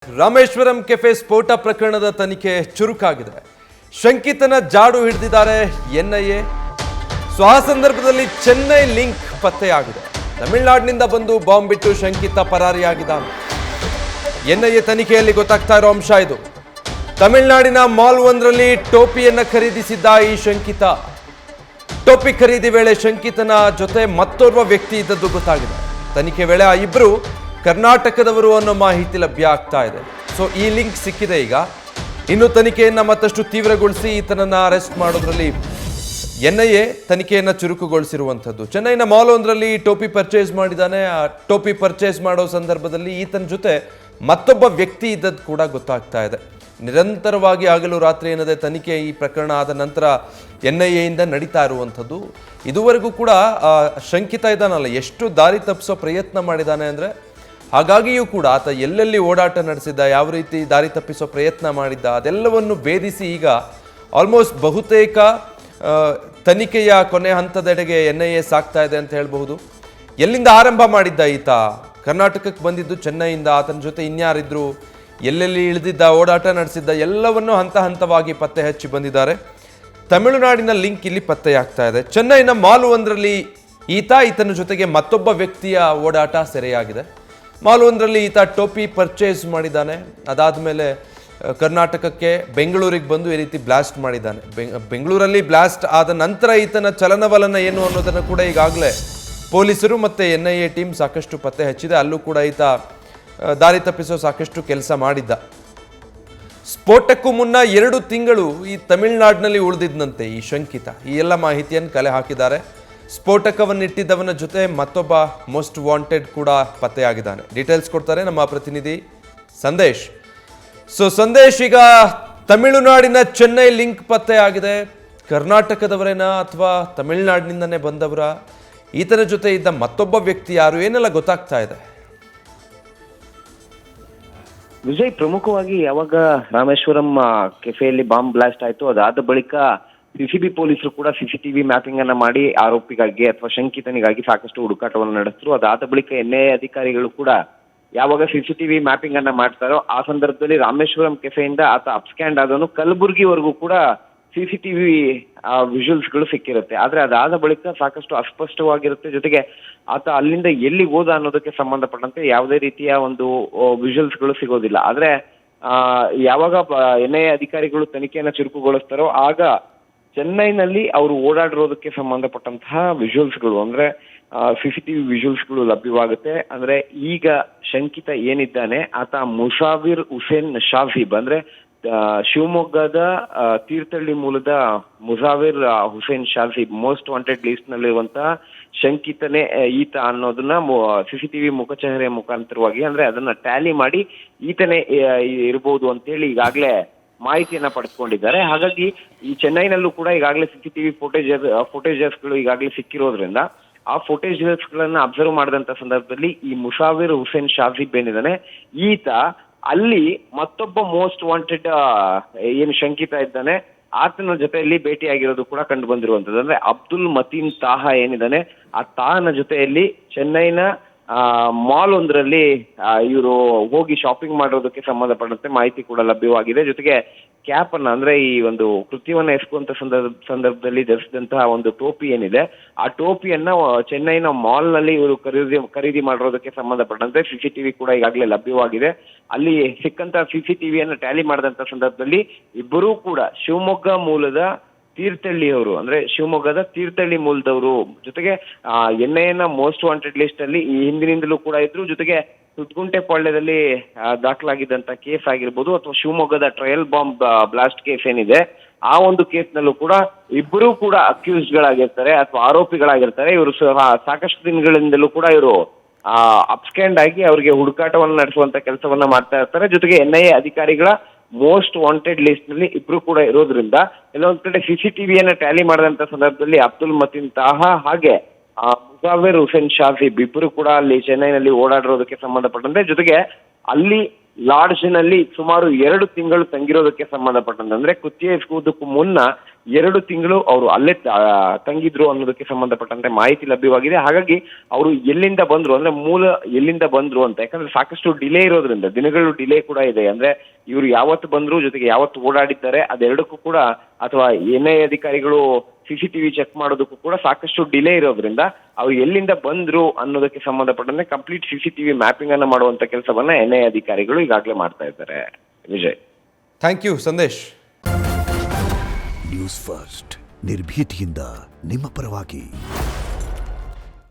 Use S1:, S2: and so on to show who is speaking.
S1: Rameswaram cafe ಸ್ಫೋಟ ಪ್ರಕರಣದ ತನಿಖೆ ಚುರುಕಾಗಿದೆ. ಶಂಕಿತನ ಜಾಡು ಹಿಡಿದಿದ್ದಾರೆ ಎನ್ಐಎ. ಆ ಸಂದರ್ಭದಲ್ಲಿ ಚೆನ್ನೈ ಲಿಂಕ್ ಪತ್ತೆಯಾಗಿದೆ. ತಮಿಳುನಾಡಿನಿಂದ ಬಂದು ಬಾಂಬ್ ಬಿಟ್ಟು ಶಂಕಿತ ಪರಾರಿಯಾಗಿದ್ದಾನೆ. ಎನ್ಐಎ ತನಿಖೆಯಲ್ಲಿ ಗೊತ್ತಾಗ್ತಾ ಇರೋ ಅಂಶ ಇದು. ತಮಿಳುನಾಡಿನ ಮಾಲ್ ಒಂದರಲ್ಲಿ ಟೋಪಿಯನ್ನ ಖರೀದಿಸಿದ್ದ ಈ ಶಂಕಿತ. ಟೋಪಿ ಖರೀದಿ ವೇಳೆ ಶಂಕಿತನ ಜೊತೆ ಮತ್ತೋರ್ವ ವ್ಯಕ್ತಿ ಇದ್ದದ್ದು ಗೊತ್ತಾಗಿದೆ. ತನಿಖೆ ವೇಳೆ ಆ ಇಬ್ಬರು ಕರ್ನಾಟಕದವರು ಅನ್ನೋ ಮಾಹಿತಿ ಲಭ್ಯ ಆಗ್ತಾ ಇದೆ. ಸೊ ಈ ಲಿಂಕ್ ಸಿಕ್ಕಿದೆ. ಈಗ ಇನ್ನು ತನಿಖೆಯನ್ನ ಮತ್ತಷ್ಟು ತೀವ್ರಗೊಳಿಸಿ ಈತನನ್ನ ಅರೆಸ್ಟ್ ಮಾಡೋದ್ರಲ್ಲಿ ಎನ್ಐಎ ತನಿಖೆಯನ್ನ ಚುರುಕುಗೊಳಿಸಿರುವಂಥದ್ದು. ಚೆನ್ನೈನ ಮಾಲ್ ಒಂದರಲ್ಲಿ ಟೋಪಿ ಪರ್ಚೇಸ್ ಮಾಡಿದ್ದಾನೆ. ಆ ಟೋಪಿ ಪರ್ಚೇಸ್ ಮಾಡೋ ಸಂದರ್ಭದಲ್ಲಿ ಈತನ ಜೊತೆ ಮತ್ತೊಬ್ಬ ವ್ಯಕ್ತಿ ಇದ್ದದ್ದು ಕೂಡ ಗೊತ್ತಾಗ್ತಾ ಇದೆ. ನಿರಂತರವಾಗಿ ಹಗಲು ರಾತ್ರಿ ಏನದೆ ತನಿಖೆ ಈ ಪ್ರಕರಣ ಆದ ನಂತರ ಎನ್ಐಎಯಿಂದ ನಡೀತಾ ಇರುವಂಥದ್ದು. ಇದುವರೆಗೂ ಕೂಡ ಶಂಕಿತ ಇದ್ದಾನಲ್ಲ, ಎಷ್ಟು ದಾರಿ ತಪ್ಪಿಸೋ ಪ್ರಯತ್ನ ಮಾಡಿದ್ದಾನೆ ಅಂದರೆ, ಹಾಗಾಗಿಯೂ ಕೂಡ ಆತ ಎಲ್ಲೆಲ್ಲಿ ಓಡಾಟ ನಡೆಸಿದ್ದ, ಯಾವ ರೀತಿ ದಾರಿ ತಪ್ಪಿಸೋ ಪ್ರಯತ್ನ ಮಾಡಿದ್ದ, ಅದೆಲ್ಲವನ್ನು ಭೇದಿಸಿ ಈಗ ಆಲ್ಮೋಸ್ಟ್ ಬಹುತೇಕ ತನಿಖೆಯ ಕೊನೆ ಹಂತದೆಡೆಗೆ ಎನ್ಐಎ ಸಾಕ್ತಾ ಇದೆ ಅಂತ ಹೇಳಬಹುದು. ಎಲ್ಲಿಂದ ಆರಂಭ ಮಾಡಿದ್ದ ಈತ? ಕರ್ನಾಟಕಕ್ಕೆ ಬಂದಿದ್ದು ಚೆನ್ನೈಯಿಂದ. ಆತನ ಜೊತೆ ಇನ್ಯಾರಿದ್ರು, ಎಲ್ಲೆಲ್ಲಿ ಇಳಿದಿದ್ದ, ಓಡಾಟ ನಡೆಸಿದ್ದ, ಎಲ್ಲವನ್ನೂ ಹಂತ ಹಂತವಾಗಿ ಪತ್ತೆ ಹಚ್ಚಿ ಬಂದಿದ್ದಾರೆ. ತಮಿಳುನಾಡಿನ ಲಿಂಕ್ ಇಲ್ಲಿ ಪತ್ತೆಯಾಗ್ತಾ ಇದೆ. ಚೆನ್ನೈನ ಮಾಲ್ ಒಂದರಲ್ಲಿ ಈತನ ಜೊತೆಗೆ ಮತ್ತೊಬ್ಬ ವ್ಯಕ್ತಿಯ ಓಡಾಟ ಸೆರೆಯಾಗಿದೆ. ಮಾಲ್ ಒಂದರಲ್ಲಿ ಈತ ಟೋಪಿ ಪರ್ಚೇಸ್ ಮಾಡಿದ್ದಾನೆ. ಅದಾದಮೇಲೆ ಕರ್ನಾಟಕಕ್ಕೆ ಬೆಂಗಳೂರಿಗೆ ಬಂದು ಈ ರೀತಿ ಬ್ಲಾಸ್ಟ್ ಮಾಡಿದ್ದಾನೆ. ಬೆಂಗಳೂರಲ್ಲಿ ಬ್ಲಾಸ್ಟ್ ಆದ ನಂತರ ಈತನ ಚಲನವಲನ ಏನು ಅನ್ನೋದನ್ನು ಕೂಡ ಈಗಾಗಲೇ ಪೊಲೀಸರು ಮತ್ತು ಎನ್ಐಎ ಟೀಮ್ ಸಾಕಷ್ಟು ಪತ್ತೆ ಹಚ್ಚಿದೆ. ಅಲ್ಲೂ ಕೂಡ ಈತ ದಾರಿ ತಪ್ಪಿಸೋ ಸಾಕಷ್ಟು ಕೆಲಸ ಮಾಡಿದ್ದ. ಸ್ಫೋಟಕ್ಕೂ ಮುನ್ನ 2 ತಿಂಗಳು ಈ ತಮಿಳುನಾಡಿನಲ್ಲಿ ಉಳಿದಿದ್ದಂತೆ ಈ ಶಂಕಿತ. ಈ ಎಲ್ಲ ಮಾಹಿತಿಯನ್ನು ಕಲೆ ಹಾಕಿದ್ದಾರೆ. ಸ್ಫೋಟಕವನ್ನಿಟ್ಟಿದ್ದವನ ಜೊತೆ ಮತ್ತೊಬ್ಬ ಮೋಸ್ಟ್ ವಾಂಟೆಡ್ ಕೂಡ ಪತ್ತೆಯಾಗಿದ್ದಾನೆ. ಡೀಟೇಲ್ಸ್ ಕೊಡ್ತಾರೆ ನಮ್ಮ ಪ್ರತಿನಿಧಿ ಸಂದೇಶ್. ಸೊ ಸಂದೇಶ್, ಈಗ ತಮಿಳುನಾಡಿನ ಚೆನ್ನೈ ಲಿಂಕ್ ಪತ್ತೆಯಾಗಿದೆ. ಕರ್ನಾಟಕದವರೇನಾ ಅಥವಾ ತಮಿಳುನಾಡಿನಿಂದನೇ ಬಂದವರ? ಈತನ ಜೊತೆ ಇದ್ದ ಮತ್ತೊಬ್ಬ ವ್ಯಕ್ತಿ ಯಾರು? ಏನೆಲ್ಲ ಗೊತ್ತಾಗ್ತಾ ಇದೆ?
S2: ವಿಜಯ್, ಪ್ರಮುಖವಾಗಿ ಯಾವಾಗ ರಾಮೇಶ್ವರಂ ಕೆಫೆಯಲ್ಲಿ ಬಾಂಬ್ ಬ್ಲಾಸ್ಟ್ ಆಯ್ತು, ಅದಾದ ಬಳಿಕ ಸಿಸಿಬಿ ಪೊಲೀಸರು ಕೂಡ ಸಿಸಿಟಿವಿ ಮ್ಯಾಪಿಂಗ್ ಅನ್ನ ಮಾಡಿ ಆರೋಪಿಗಾಗಿ ಅಥವಾ ಶಂಕಿತನಿಗಾಗಿ ಸಾಕಷ್ಟು ಹುಡುಕಾಟವನ್ನು ನಡೆಸಿದ್ರು. ಅದಾದ ಬಳಿಕ ಎನ್ಐಎ ಅಧಿಕಾರಿಗಳು ಕೂಡ ಯಾವಾಗ ಸಿಸಿಟಿವಿ ಮ್ಯಾಪಿಂಗ್ ಅನ್ನ ಮಾಡ್ತಾರೋ ಆ ಸಂದರ್ಭದಲ್ಲಿ ರಾಮೇಶ್ವರಂ ಕೆಫೆಯಿಂದ ಆತ ಅಪ್ಸ್ಕ್ಯಾಂಡ್ ಆದವನು ಕಲಬುರ್ಗಿವರೆಗೂ ಕೂಡ ಸಿಸಿಟಿವಿ ವಿಜುವಲ್ಸ್ಗಳು ಸಿಕ್ಕಿರುತ್ತೆ. ಆದ್ರೆ ಅದಾದ ಬಳಿಕ ಸಾಕಷ್ಟು ಅಸ್ಪಷ್ಟವಾಗಿರುತ್ತೆ. ಜೊತೆಗೆ ಆತ ಅಲ್ಲಿಂದ ಎಲ್ಲಿ ಹೋದ ಅನ್ನೋದಕ್ಕೆ ಸಂಬಂಧಪಟ್ಟಂತೆ ಯಾವುದೇ ರೀತಿಯ ಒಂದು ವಿಜುವಲ್ಸ್ಗಳು ಸಿಗೋದಿಲ್ಲ. ಆದ್ರೆ ಯಾವಾಗ ಎನ್ಐಎ ಅಧಿಕಾರಿಗಳು ತನಿಖೆಯನ್ನು ಚುರುಕುಗೊಳಿಸ್ತಾರೋ ಆಗ ಚೆನ್ನೈನಲ್ಲಿ ಅವರು ಓಡಾಡಿರೋದಕ್ಕೆ ಸಂಬಂಧಪಟ್ಟಂತಹ ವಿಜುವಲ್ಸ್ಗಳು ಅಂದ್ರೆ ಸಿಸಿಟಿವಿ ವಿಜುವಲ್ಸ್ಗಳು ಲಭ್ಯವಾಗುತ್ತೆ. ಅಂದ್ರೆ ಈಗ ಶಂಕಿತ ಏನಿದ್ದಾನೆ ಆತ ಮುಸಾವಿರ್ ಹುಸೇನ್ ಶಾಹಿಬ್, ಅಂದ್ರೆ ಶಿವಮೊಗ್ಗದ ತೀರ್ಥಹಳ್ಳಿ ಮೂಲದ ಮುಸಾವಿರ್ ಹುಸೇನ್ ಶಾಹಿಬ್ ಮೋಸ್ಟ್ ವಾಂಟೆಡ್ ಲಿಸ್ಟ್ ನಲ್ಲಿರುವಂತಹ ಶಂಕಿತನೇ ಈತ ಅನ್ನೋದನ್ನ ಸಿಸಿಟಿವಿ ಮುಖಚಹರೆಯ ಮುಖಾಂತರವಾಗಿ ಅಂದ್ರೆ ಅದನ್ನ ಟ್ಯಾಲಿ ಮಾಡಿ ಈತನೇ ಇರಬಹುದು ಅಂತೇಳಿ ಈಗಾಗಲೇ ಮಾಹಿತಿಯನ್ನ ಪಡೆದುಕೊಂಡಿದ್ದಾರೆ. ಹಾಗಾಗಿ ಈ ಚೆನ್ನೈನಲ್ಲೂ ಕೂಡ ಈಗಾಗಲೇ ಸಿಸಿಟಿವಿ ಫುಟೇಜಸ್ಗಳು ಈಗಾಗಲೇ ಸಿಕ್ಕಿರೋದ್ರಿಂದ ಆ ಫುಟೇಜಸ್ಗಳನ್ನ ಅಬ್ಸರ್ವ್ ಮಾಡಿದಂತ ಸಂದರ್ಭದಲ್ಲಿ ಈ ಮುಸಾವಿರ್ ಹುಸೇನ್ ಶಾಹಿಬ್ ಏನಿದ್ದಾನೆ ಈತ ಅಲ್ಲಿ ಮತ್ತೊಬ್ಬ ಮೋಸ್ಟ್ ವಾಂಟೆಡ್ ಏನು ಶಂಕಿತ ಇದ್ದಾನೆ ಆತನ ಜೊತೆಯಲ್ಲಿ ಭೇಟಿಯಾಗಿರೋದು ಕೂಡ ಕಂಡು ಬಂದಿರುವಂತದ್ದು. ಅಂದ್ರೆ ಅಬ್ದುಲ್ ಮತೀನ್ ತಾಹಾ ಏನಿದ್ದಾನೆ ಆ ತಾಹನ ಜೊತೆಯಲ್ಲಿ ಚೆನ್ನೈನ ಮಾಲ್ ಒಂದರಲ್ಲಿ ಇವರು ಹೋಗಿ ಶಾಪಿಂಗ್ ಮಾಡೋದಕ್ಕೆ ಸಂಬಂಧಪಟ್ಟಂತೆ ಮಾಹಿತಿ ಕೂಡ ಲಭ್ಯವಾಗಿದೆ. ಜೊತೆಗೆ ಕ್ಯಾಪ್ ಅನ್ನ ಅಂದ್ರೆ ಈ ಒಂದು ಕೃತ್ಯವನ್ನ ಎಸಗುವಂತ ಸಂದರ್ಭದಲ್ಲಿ ಧರಿಸಿದಂತಹ ಒಂದು ಟೋಪಿ ಏನಿದೆ ಆ ಟೋಪಿಯನ್ನ ಚೆನ್ನೈನ ಮಾಲ್ ನಲ್ಲಿ ಇವರು ಖರೀದಿ ಮಾಡಿರೋದಕ್ಕೆ ಸಂಬಂಧಪಟ್ಟಂತೆ ಸಿಸಿಟಿವಿ ಕೂಡ ಈಗಾಗಲೇ ಲಭ್ಯವಾಗಿದೆ. ಅಲ್ಲಿ ಸಿಕ್ಕಂತ ಸಿಸಿಟಿವಿಯನ್ನ ಟ್ಯಾಲಿ ಮಾಡಿದಂತ ಸಂದರ್ಭದಲ್ಲಿ ಇಬ್ಬರೂ ಕೂಡ ಶಿವಮೊಗ್ಗ ಮೂಲದ ತೀರ್ಥಹಳ್ಳಿಯವರು, ಅಂದ್ರೆ ಶಿವಮೊಗ್ಗದ ತೀರ್ಥಹಳ್ಳಿ ಮೂಲದವರು, ಜೊತೆಗೆ ಎನ್ಐಎನ ಮೋಸ್ಟ್ ವಾಂಟೆಡ್ ಲಿಸ್ಟ್ ಅಲ್ಲಿ ಈ ಹಿಂದಿನಿಂದಲೂ ಕೂಡ ಇದ್ರು. ಜೊತೆಗೆ ಸುತ್ತಗುಂಟೆಪಾಳ್ಯದಲ್ಲಿ ದಾಖಲಾಗಿದ್ದಂತ ಕೇಸ್ ಆಗಿರ್ಬೋದು ಅಥವಾ ಶಿವಮೊಗ್ಗದ ಟ್ರಯಲ್ ಬಾಂಬ್ ಬ್ಲಾಸ್ಟ್ ಕೇಸ್ ಏನಿದೆ ಆ ಒಂದು ಕೇಸ್ನಲ್ಲೂ ಕೂಡ ಇಬ್ಬರೂ ಕೂಡ ಅಕ್ಯೂಸ್ಡ್ ಗಳಾಗಿರ್ತಾರೆ ಅಥವಾ ಆರೋಪಿಗಳಾಗಿರ್ತಾರೆ. ಇವರು ಸಾಕಷ್ಟು ದಿನಗಳಿಂದಲೂ ಕೂಡ ಇವರು ಅಪ್ಸ್ಕ್ಯಾಂಡ್ ಆಗಿ ಅವರಿಗೆ ಹುಡುಕಾಟವನ್ನು ನಡೆಸುವಂತ ಕೆಲಸವನ್ನ ಮಾಡ್ತಾ ಇರ್ತಾರೆ. ಜೊತೆಗೆ ಎನ್ಐಎ ಅಧಿಕಾರಿಗಳ ಮೋಸ್ಟ್ ವಾಂಟೆಡ್ ಲಿಸ್ಟ್ ನಲ್ಲಿ ಇಬ್ರು ಕೂಡ ಇರೋದ್ರಿಂದ ಎಲ್ಲೊಂದ್ ಕಡೆ ಸಿಸಿಟಿವಿಯನ್ನ ಟ್ಯಾಲಿ ಮಾಡಿದಂತ ಸಂದರ್ಭದಲ್ಲಿ ಅಬ್ದುಲ್ ಮತೀನ್ ತಾಹಾ ಹಾಗೆ ಮುಸಾವಿರ್ ಹುಸೇನ್ ಶಾಹಿಬ್ ಇಬ್ಬರು ಕೂಡ ಅಲ್ಲಿ ಚೆನ್ನೈನಲ್ಲಿ ಓಡಾಡಿರೋದಕ್ಕೆ ಸಂಬಂಧಪಟ್ಟಂತೆ, ಜೊತೆಗೆ ಅಲ್ಲಿ ಲಾಡ್ಜ್ನಲ್ಲಿ ಸುಮಾರು 2 ತಿಂಗಳು ತಂಗಿರೋದಕ್ಕೆ ಸಂಬಂಧಪಟ್ಟಂತೆ, ಅಂದ್ರೆ ಕೃತ್ಯ ಎಸಗುವುದಕ್ಕೂ ಮುನ್ನ 2 ತಿಂಗಳು ಅವರು ಅಲ್ಲೇ ತಂಗಿದ್ರು ಅನ್ನೋದಕ್ಕೆ ಸಂಬಂಧಪಟ್ಟಂತೆ ಮಾಹಿತಿ ಲಭ್ಯವಾಗಿದೆ. ಹಾಗಾಗಿ ಅವರು ಎಲ್ಲಿಂದ ಬಂದ್ರು ಅಂದ್ರೆ ಮೂಲ ಎಲ್ಲಿಂದ ಬಂದ್ರು ಅಂತ, ಯಾಕಂದ್ರೆ ಸಾಕಷ್ಟು ಡಿಲೇ ಇರೋದ್ರಿಂದ, ದಿನಗಳು ಡಿಲೇ ಕೂಡ ಇದೆ. ಅಂದ್ರೆ ಇವರು ಯಾವತ್ತು ಬಂದ್ರು, ಜೊತೆಗೆ ಯಾವತ್ತು ಓಡಾಡಿದ್ದಾರೆ ಅದೆರಡಕ್ಕೂ ಕೂಡ, ಅಥವಾ NIA ಅಧಿಕಾರಿಗಳು CCTV ಚೆಕ್ ಮಾಡೋದಕ್ಕೂ ಕೂಡ ಸಾಕಷ್ಟು ಡಿಲೇ ಇರೋದ್ರಿಂದ ಅವ್ರು ಎಲ್ಲಿಂದ ಬಂದ್ರು ಅನ್ನೋದಕ್ಕೆ ಸಂಬಂಧಪಟ್ಟಂತೆ ಕಂಪ್ಲೀಟ್ CCTV ಮ್ಯಾಪಿಂಗ್ ಅನ್ನ ಮಾಡುವಂತ ಕೆಲಸವನ್ನ NIA ಅಧಿಕಾರಿಗಳು ಈಗಾಗಲೇ ಮಾಡ್ತಾ ಇದ್ದಾರೆ. Vijay,
S1: thank you Sandesh.
S3: News First ನಿರ್ಭೀತಿಯಿಂದ ನಿಮ್ಮ ಪರವಾಗಿ.